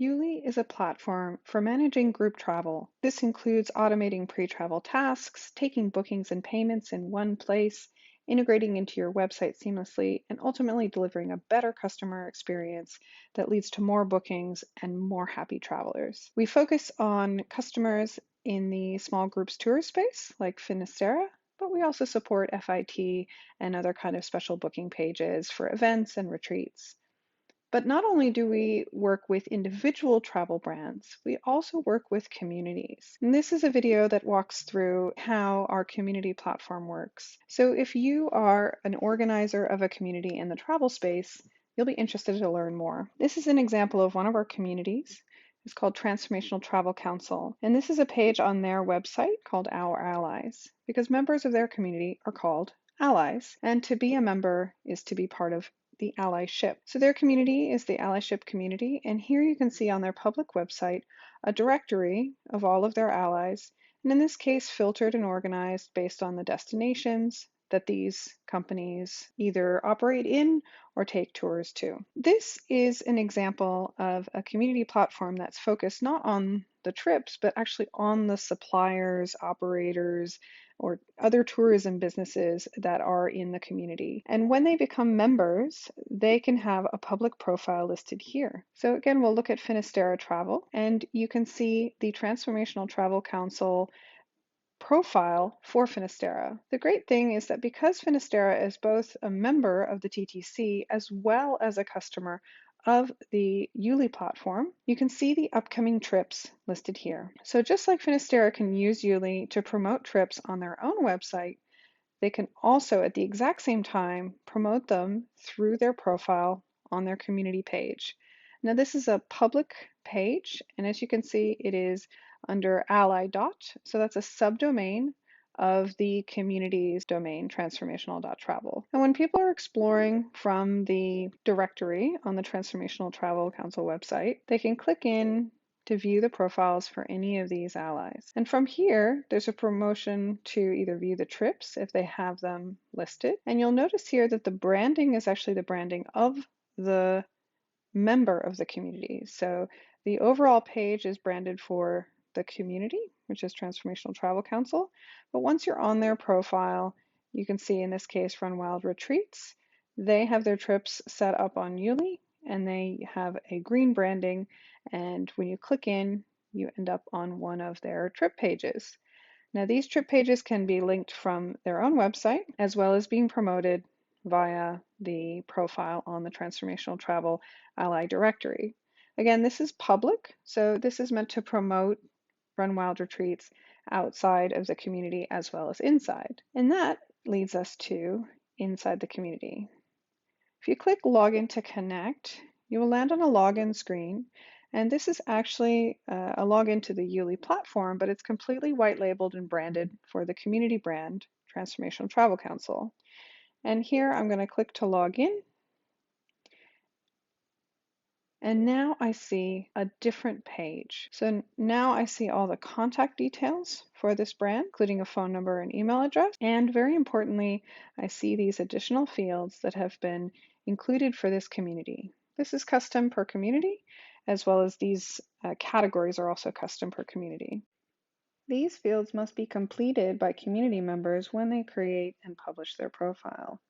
Yuli is a platform for managing group travel. This includes automating pre-travel tasks, taking bookings and payments in one place, integrating into your website seamlessly, and ultimately delivering a better customer experience that leads to more bookings and more happy travelers. We focus on customers in the small groups tour space, like Finisterra, but we also support FIT and other kind of special booking pages for events and retreats. But not only do we work with individual travel brands, we also work with communities. And this is a video that walks through how our community platform works. So if you are an organizer of a community in the travel space, you'll be interested to learn more. This is an example of one of our communities. It's called Transformational Travel Council. And this is a page on their website called Our Allies, because members of their community are called allies. And to be a member is to be part of the allyship. So their community is the allyship community, and here you can see on their public website a directory of all of their allies, and in this case filtered and organized based on the destinations that these companies either operate in or take tours to. This is an example of a community platform that's focused not on the trips, but actually on the suppliers, operators, or other tourism businesses that are in the community. And when they become members, they can have a public profile listed here. So again, we'll look at Finisterra Travel, and you can see the Transformational Travel Council profile for Finisterra. The great thing is that because Finisterra is both a member of the TTC as well as a customer of the Yuli platform, you can see the upcoming trips listed here. So just like Finisterra can use Yuli to promote trips on their own website, they can also at the exact same time promote them through their profile on their community page. Now this is a public page, and as you can see, it is under ally dot, so that's a subdomain of the community's domain, transformational.travel. And when people are exploring from the directory on the Transformational Travel Council website, they can click in to view the profiles for any of these allies. And from here, there's a promotion to either view the trips if they have them listed. And you'll notice here that the branding is actually the branding of the member of the community. So the overall page is branded for the community, which is Transformational Travel Council. But once you're on their profile, you can see in this case Run Wild Retreats. They have their trips set up on Yuli, and they have a green branding. And when you click in, you end up on one of their trip pages. Now, these trip pages can be linked from their own website as well as being promoted via the profile on the Transformational Travel Ally directory. Again, this is public, so this is meant to promote Run Wild Retreats outside of the community as well as inside. And that leads us to inside the community. If you click Login to Connect, you will land on a login screen. And this is actually a login to the Yuli platform, but it's completely white labeled and branded for the community brand, Transformational Travel Council. And here I'm going to click to log in. And now I see a different page. So now I see all the contact details for this brand, including a phone number and email address. And very importantly, I see these additional fields that have been included for this community. This is custom per community, as well as these categories are also custom per community. These fields must be completed by community members when they create and publish their profile.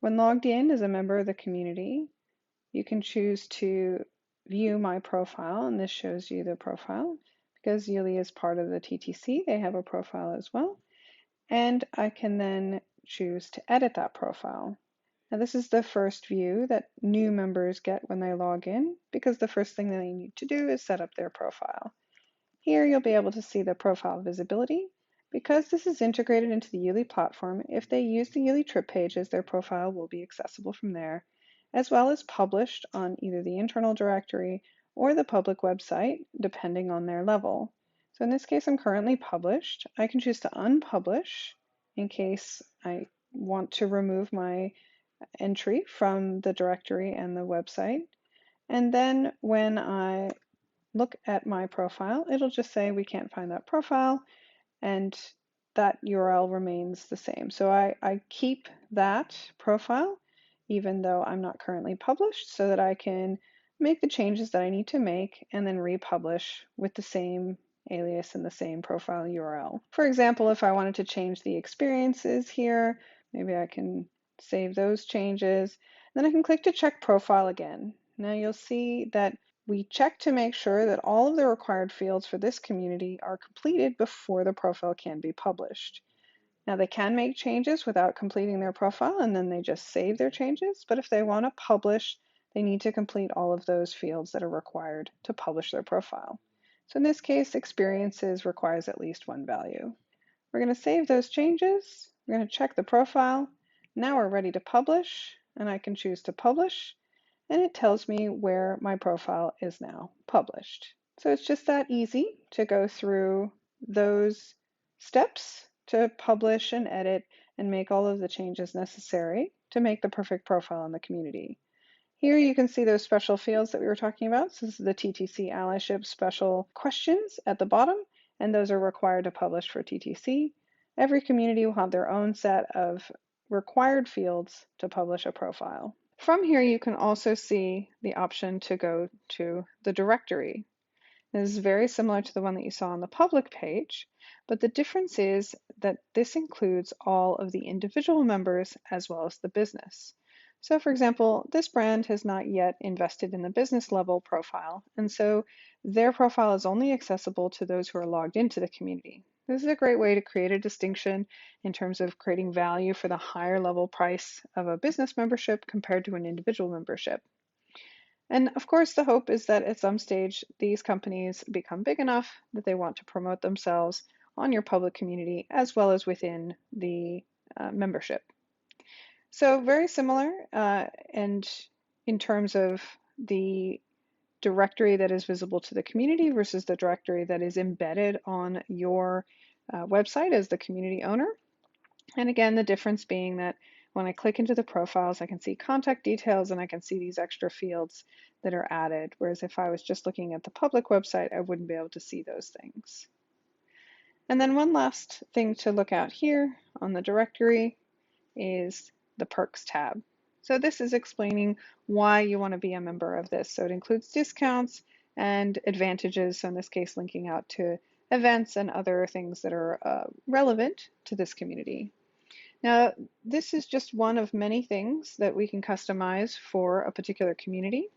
When logged in as a member of the community, you can choose to view my profile, and this shows you the profile. Because Yuli is part of the TTC, they have a profile as well. And I can then choose to edit that profile. Now this is the first view that new members get when they log in, because the first thing they need to do is set up their profile. Here you'll be able to see the profile visibility. Because this is integrated into the Yuli platform, if they use the Yuli trip pages, their profile will be accessible from there, as well as published on either the internal directory or the public website, depending on their level. So in this case, I'm currently published. I can choose to unpublish in case I want to remove my entry from the directory and the website. And then when I look at my profile, it'll just say we can't find that profile, and that URL remains the same. So I keep that profile even though I'm not currently published, so that I can make the changes that I need to make, and then republish with the same alias and the same profile URL. For example, if I wanted to change the experiences here, maybe I can save those changes. Then I can click to check profile again. Now you'll see that we check to make sure that all of the required fields for this community are completed before the profile can be published. Now they can make changes without completing their profile and then they just save their changes, but if they want to publish, they need to complete all of those fields that are required to publish their profile. So in this case, experiences requires at least one value. We're going to save those changes. We're going to check the profile. Now we're ready to publish, and I can choose to publish, and it tells me where my profile is now published. So it's just that easy to go through those steps to publish and edit and make all of the changes necessary to make the perfect profile in the community. Here you can see those special fields that we were talking about. So this is the TTC allyship special questions at the bottom, and those are required to publish for TTC. Every community will have their own set of required fields to publish a profile. From here, you can also see the option to go to the directory. This is very similar to the one that you saw on the public page, but the difference is that this includes all of the individual members as well as the business. So for example, this brand has not yet invested in the business level profile, and so their profile is only accessible to those who are logged into the community. This is a great way to create a distinction in terms of creating value for the higher level price of a business membership compared to an individual membership. And of course, the hope is that at some stage, these companies become big enough that they want to promote themselves on your public community as well as within the membership. So very similar, and in terms of the directory that is visible to the community versus the directory that is embedded on your website as the community owner. And again, the difference being that when I click into the profiles, I can see contact details and I can see these extra fields that are added. Whereas if I was just looking at the public website, I wouldn't be able to see those things. And then one last thing to look at here on the directory is the perks tab. So this is explaining why you want to be a member of this. So it includes discounts and advantages. So in this case, linking out to events and other things that are relevant to this community. Now, this is just one of many things that we can customize for a particular community.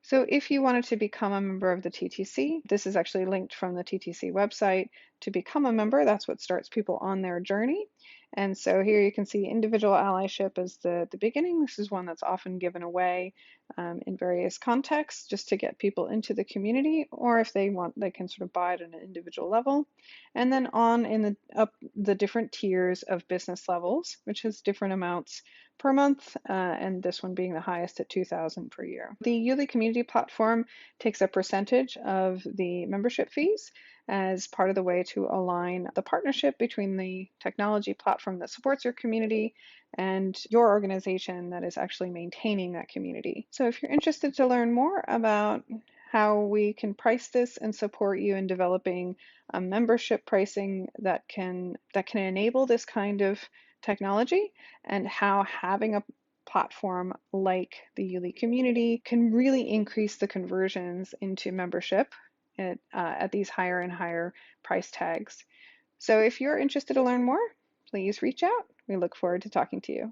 So if you wanted to become a member of the TTC, this is actually linked from the TTC website. To become a member, that's what starts people on their journey. And so here you can see individual allyship as the beginning. This is one that's often given away in various contexts just to get people into the community, or if they want, they can sort of buy it at an individual level. And then on in up the different tiers of business levels, which has different amounts per month, and this one being the highest at 2,000 per year. The Yuli community platform takes a percentage of the membership fees as part of the way to align the partnership between the technology platform that supports your community and your organization that is actually maintaining that community. So if you're interested to learn more about how we can price this and support you in developing a membership pricing that can enable this kind of technology, and how having a platform like the Yuli community can really increase the conversions into membership at these higher and higher price tags. So if you're interested to learn more, please reach out. We look forward to talking to you.